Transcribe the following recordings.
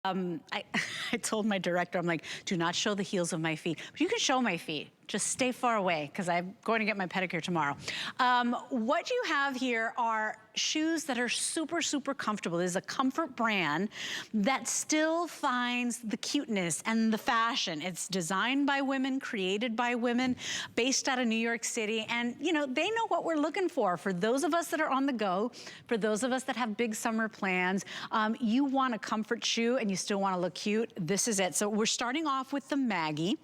I told my director, I'm like, do not show the heels of my feet. But you can show my feet. Just stay far away because I'm going to get my pedicure tomorrow. What you have here are shoes that are super, super comfortable. This is a comfort brand that still finds the cuteness and the fashion. It's designed by women, created by women, based out of New York City. And, you know, they know what we're looking for. For those of us that are on the go, for those of us that have big summer plans, you want a comfort shoe and you still want to look cute. This is it. So we're starting off with the Maggie.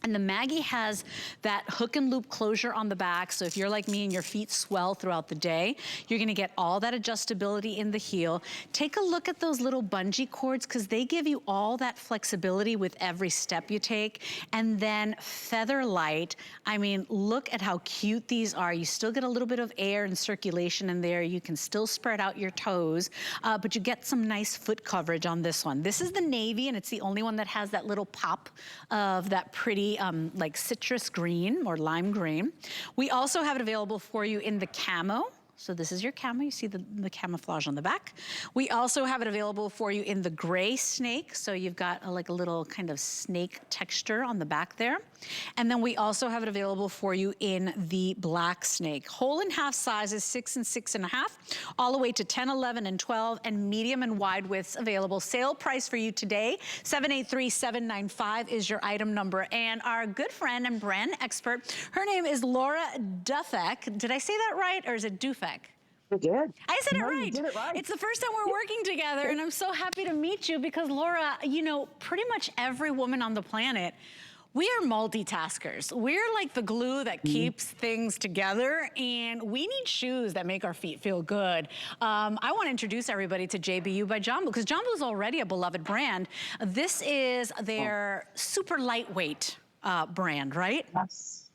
And the Maggie has that hook and loop closure on the back. So if you're like me and your feet swell throughout the day, you're gonna get all that adjustability in the heel. Take a look at those little bungee cords because they give you all that flexibility with every step you take. And then feather light. I mean, look at how cute these are. You still get a little bit of air and circulation in there. You can still spread out your toes, but you get some nice foot coverage on this one. This is the navy and it's the only one that has that little pop of that pretty like citrus green or lime green. We also have it available for you in the camo. So this is your camo. You see the camouflage on the back. We also have it available for you in the gray snake. So you've got like a little kind of snake texture on the back there. And then we also have it available for you in the black snake. Whole and half sizes, 6 and 6.5, all the way to 10, 11, and 12, and medium and wide widths available. Sale price for you today, $783,795 is your item number. And our good friend and brand expert, her name is Laura Dufek. Did I say that right, or is it Dufek? You did. I said it right. You did it right. It's the first time we're working together, and I'm so happy to meet you because, Laura, you know, pretty much every woman on the planet, we are multitaskers. We're like the glue that keeps things together, and we need shoes that make our feet feel good. I want to introduce everybody to JBU by Jambu because Jambu is already a beloved brand. This is their super lightweight brand, right? Yes.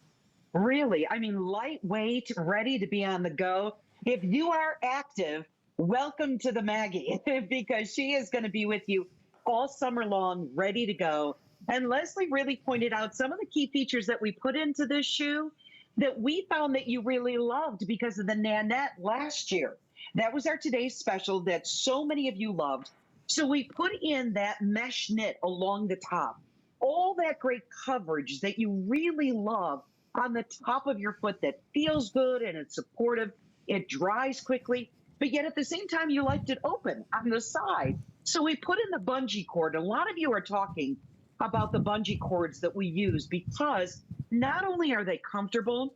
Really, I mean, lightweight, ready to be on the go. If you are active, welcome to the Maggie because she is going to be with you all summer long, ready to go. And Leslie really pointed out some of the key features that we put into this shoe that we found that you really loved because of the Nanette last year. That was our today's special that so many of you loved. So we put in that mesh knit along the top, all that great coverage that you really love on the top of your foot that feels good and it's supportive. It dries quickly, but yet at the same time, you liked it open on the side. So we put in the bungee cord. A lot of you are talking about the bungee cords that we use because not only are they comfortable,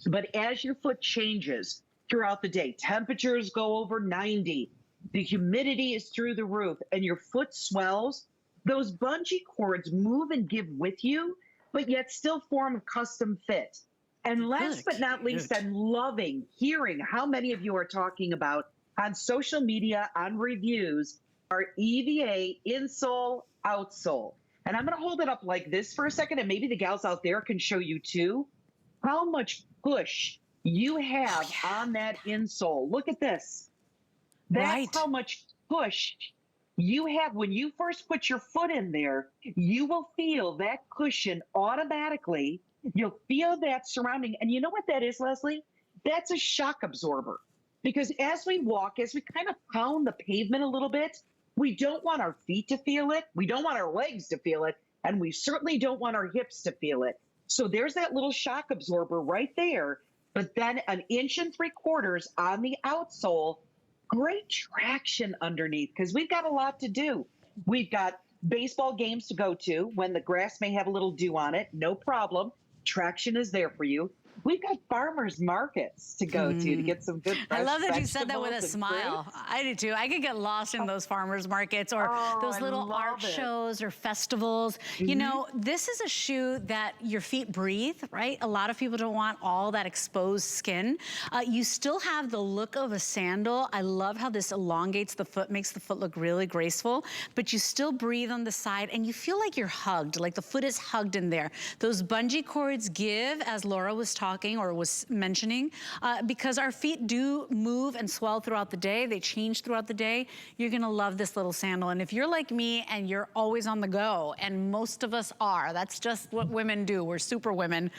but as your foot changes throughout the day, temperatures go over 90, the humidity is through the roof, and your foot swells, those bungee cords move and give with you, but yet still form a custom fit. And last but not least, I'm loving hearing how many of you are talking about on social media, on reviews, our Eva Insole Outsole. And I'm going to hold it up like this for a second, and maybe the gals out there can show you too how much push you have on that insole. Look at this. That's how much push you have. When you first put your foot in there, you will feel that cushion automatically. You'll feel that surrounding. And you know what that is, Leslie? That's a shock absorber. Because as we walk, as we kind of pound the pavement a little bit, we don't want our feet to feel it. We don't want our legs to feel it. And we certainly don't want our hips to feel it. So there's that little shock absorber right there. But then 1 3/4 inches on the outsole. Great traction underneath because we've got a lot to do. We've got baseball games to go to when the grass may have a little dew on it. No problem. Traction is there for you. We've got farmers markets to go to get some good fresh I love that you said that with a smile. Fruits. I do too. I could get lost in those farmers markets or those little art shows or festivals. You know, this is a shoe that your feet breathe, right? A lot of people don't want all that exposed skin. You still have the look of a sandal. I love how this elongates the foot, makes the foot look really graceful, but you still breathe on the side and you feel like you're hugged, like the foot is hugged in there. Those bungee cords give, as Laura was talking talking or was mentioning, because our feet do move and swell throughout the day. They change throughout the day. You're gonna love this little sandal. And if you're like me and you're always on the go, and most of us are, that's just what women do. We're super women.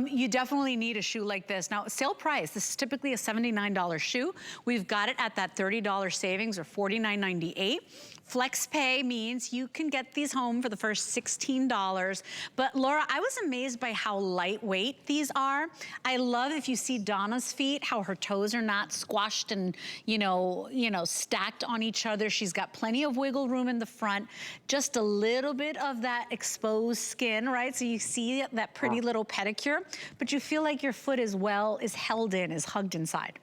You definitely need a shoe like this. Now, sale price, this is typically a $79 shoe. We've got it at that $30 savings or $49.98. Flex pay means you can get these home for the first $16. But Laura, I was amazed by how lightweight these are. I love, if you see Donna's feet, how her toes are not squashed and, stacked on each other. She's got plenty of wiggle room in the front, just a little bit of that exposed skin, right? So you see that pretty little pedicure, but you feel like your foot is held in, is hugged inside.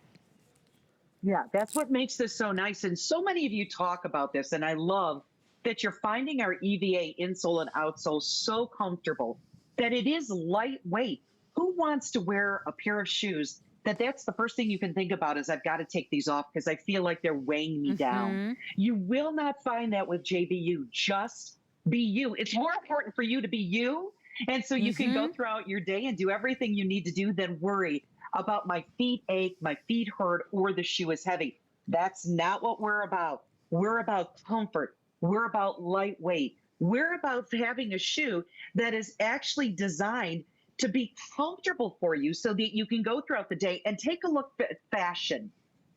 Yeah, that's what makes this so nice. And so many of you talk about this, and I love that you're finding our EVA insole and outsole so comfortable that it is lightweight. Who wants to wear a pair of shoes that's the first thing you can think about is I've got to take these off because I feel like they're weighing me down. You will not find that with JBU. Just be you. It's more important for you to be you. And so you can go throughout your day and do everything you need to do than worry about my feet ache, my feet hurt, or the shoe is heavy. That's not what we're about. We're about comfort. We're about lightweight. We're about having a shoe that is actually designed to be comfortable for you so that you can go throughout the day. And take a look at fashion.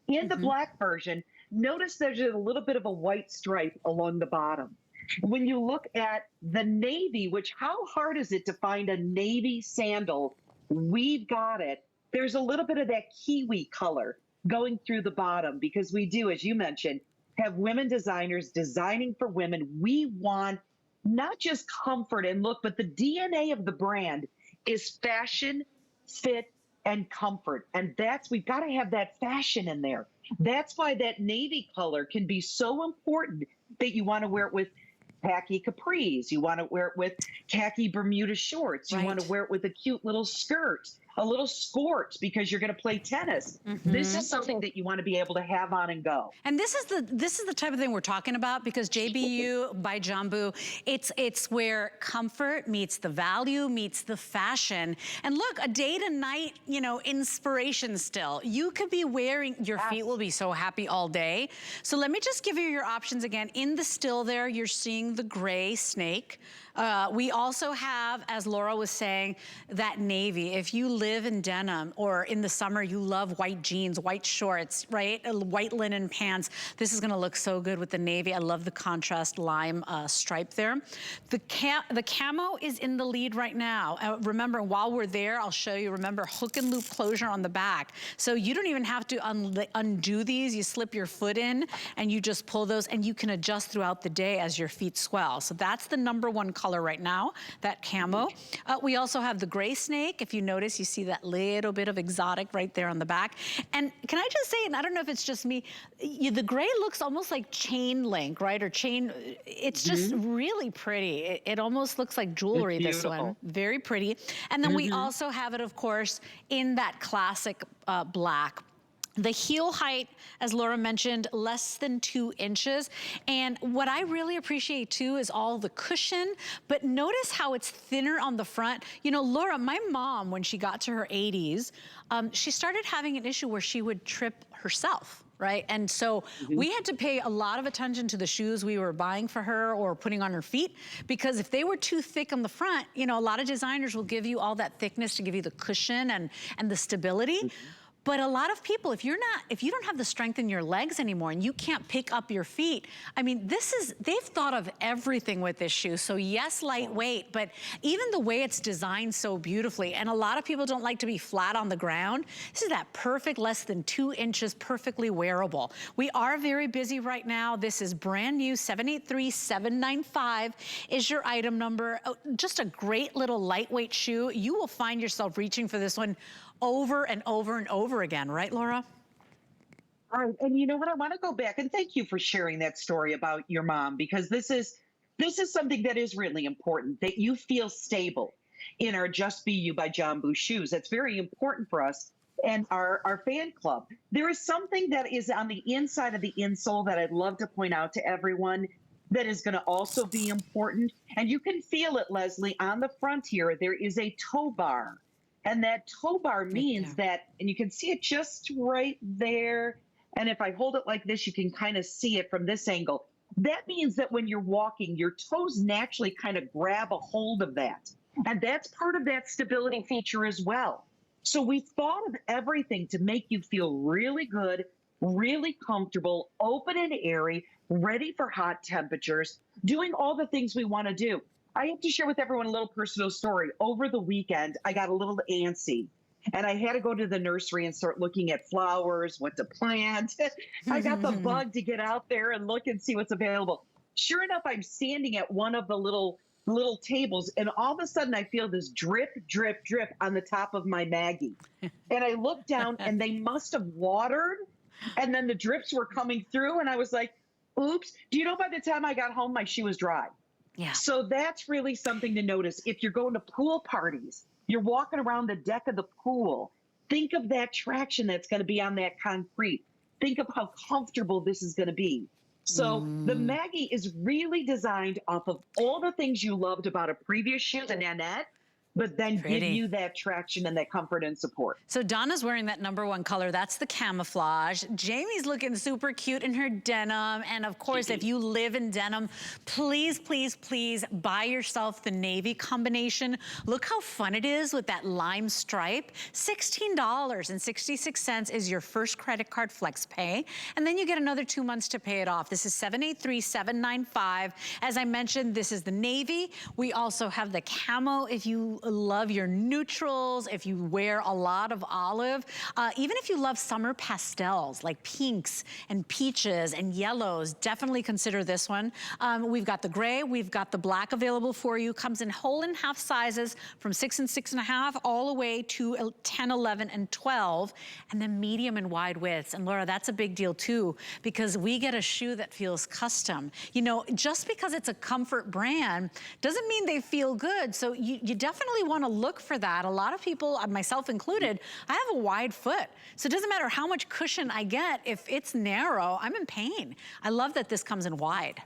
In the black version, notice there's a little bit of a white stripe along the bottom. When you look at the navy, which how hard is it to find a navy sandal? We've got it. There's a little bit of that kiwi color going through the bottom because we do, as you mentioned, have women designers designing for women. We want not just comfort and look, but the DNA of the brand is fashion, fit, and comfort. And we've got to have that fashion in there. That's why that navy color can be so important that you want to wear it with khaki capris. You want to wear it with khaki Bermuda shorts. You want to wear it with a cute little skirt, a little skirt because you're going to play tennis. This is something that you want to be able to have on and go. And this is the type of thing we're talking about because JBU by Jambu, it's where comfort meets the value, meets the fashion. And look, a day to night, inspiration still. You could be wearing, your feet will be so happy all day. So let me just give you your options again. In the still there, you're seeing the gray snake. We also have, as Laura was saying, that navy. If you live in denim or in the summer, you love white jeans, white shorts, right? White linen pants. This is gonna look so good with the navy. I love the contrast lime stripe there. The camo is in the lead right now. Remember, while we're there, I'll show you, remember, hook and loop closure on the back. So you don't even have to undo these. You slip your foot in and you just pull those and you can adjust throughout the day as your feet swell. So that's the #1 color right now, that camo. We also have the gray snake. If you notice, you see that little bit of exotic right there on the back. And can I just say, and I don't know if it's just me, the gray looks almost like chain link, right? Or chain, it's just really pretty. It almost looks like jewelry, this one. Very pretty. And then we also have it, of course, in that classic black. The heel height, as Laura mentioned, less than 2 inches. And what I really appreciate too is all the cushion, but notice how it's thinner on the front. Laura, my mom, when she got to her 80s, she started having an issue where she would trip herself. Right? And so we had to pay a lot of attention to the shoes we were buying for her or putting on her feet, because if they were too thick on the front, a lot of designers will give you all that thickness to give you the cushion and the stability. But a lot of people, if you don't have the strength in your legs anymore and you can't pick up your feet, I mean, they've thought of everything with this shoe. So yes, lightweight, but even the way it's designed so beautifully, and a lot of people don't like to be flat on the ground. This is that perfect, less than 2 inches, perfectly wearable. We are very busy right now. This is brand new, 783-795 is your item number. Just a great little lightweight shoe. You will find yourself reaching for this one over and over and over again, right, Laura? All right, and you know what? I want to go back and thank you for sharing that story about your mom, because this is something that is really important, that you feel stable in our Just Be You by Jambu shoes. That's very important for us and our fan club. There is something that is on the inside of the insole that I'd love to point out to everyone that is going to also be important. And you can feel it, Leslie, on the front here. There is a toe bar. And that tow bar means that, and you can see it just right there. And if I hold it like this, you can kind of see it from this angle. That means that when you're walking, your toes naturally kind of grab a hold of that. And that's part of that stability feature as well. So we thought of everything to make you feel really good, really comfortable, open and airy, ready for hot temperatures, doing all the things we want to do. I have to share with everyone a little personal story. Over the weekend, I got a little antsy. And I had to go to the nursery and start looking at flowers, what to plant. I got the bug to get out there and look and see what's available. Sure enough, I'm standing at one of the little tables, and all of a sudden I feel this drip, drip, drip on the top of my Maggie. And I looked down, and they must have watered, and then the drips were coming through, and I was like, oops. Do you know by the time I got home, my shoe was dry? Yeah. So that's really something to notice. If you're going to pool parties, you're walking around the deck of the pool, think of that traction that's going to be on that concrete. Think of how comfortable this is going to be. So the Maggie is really designed off of all the things you loved about a previous shoe, the Nanette, but then give you that traction and that comfort and support. So Donna's wearing that #1 color. That's the camouflage. Jamie's looking super cute in her denim. And of course, if you live in denim, please, please, please buy yourself the navy combination. Look how fun it is with that lime stripe. $16.66 is your first credit card flex pay. And then you get another 2 months to pay it off. This is $783,795. As I mentioned, this is the navy. We also have the camo if you love your neutrals, if you wear a lot of olive, even if you love summer pastels like pinks and peaches and yellows, definitely consider this one. We've got the gray, we've got the black available for you. Comes in whole and half sizes from 6 and 6.5 all the way to 10, 11, and 12, and then medium and wide widths. And Laura, that's a big deal too, because we get a shoe that feels custom. You know, just because it's a comfort brand doesn't mean they feel good. So you definitely want to look for that. A lot of people, myself included, I have a wide foot. So it doesn't matter how much cushion I get. If it's narrow, I'm in pain. I love that this comes in wide.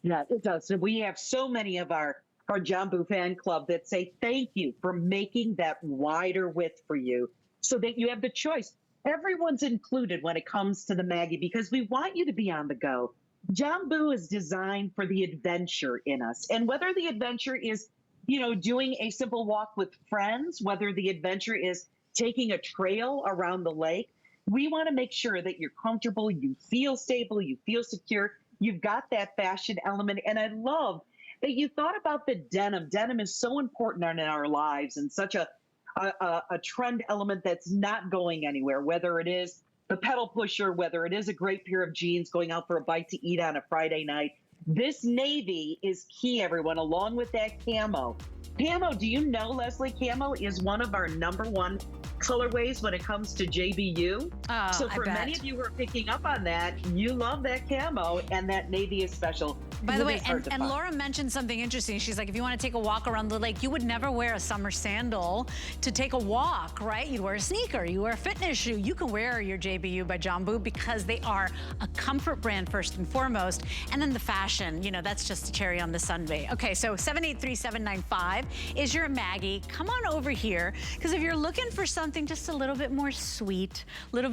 Yeah, it does. So we have so many of our Jambu fan club that say thank you for making that wider width for you so that you have the choice. Everyone's included when it comes to the Maggie because we want you to be on the go. Jambu is designed for the adventure in us. And whether the adventure is, you know, doing a simple walk with friends, whether the adventure is taking a trail around the lake, we want to make sure that you're comfortable, you feel stable, you feel secure, you've got that fashion element. And I love that you thought about the denim. Denim is so important in our lives and such a trend element that's not going anywhere, whether it is the pedal pusher, whether it is a great pair of jeans going out for a bite to eat on a Friday night. This navy is key, everyone, along with that camo. Camo, do you know, Leslie, camo is one of our #1 colorways when it comes to JBU. Oh, so for many of you who are picking up on that, you love that camo, and that navy is special. By the way, and Laura mentioned something interesting. She's like, if you want to take a walk around the lake, you would never wear a summer sandal to take a walk, right? You'd wear a sneaker, you wear a fitness shoe. You can wear your JBU by Jambu because they are a comfort brand first and foremost. And then the fashion, you know, that's just a cherry on the sundae. Okay, so 783-795 is your Maggie. Come on over here, because if you're looking for something just a little bit more sweet, a little bit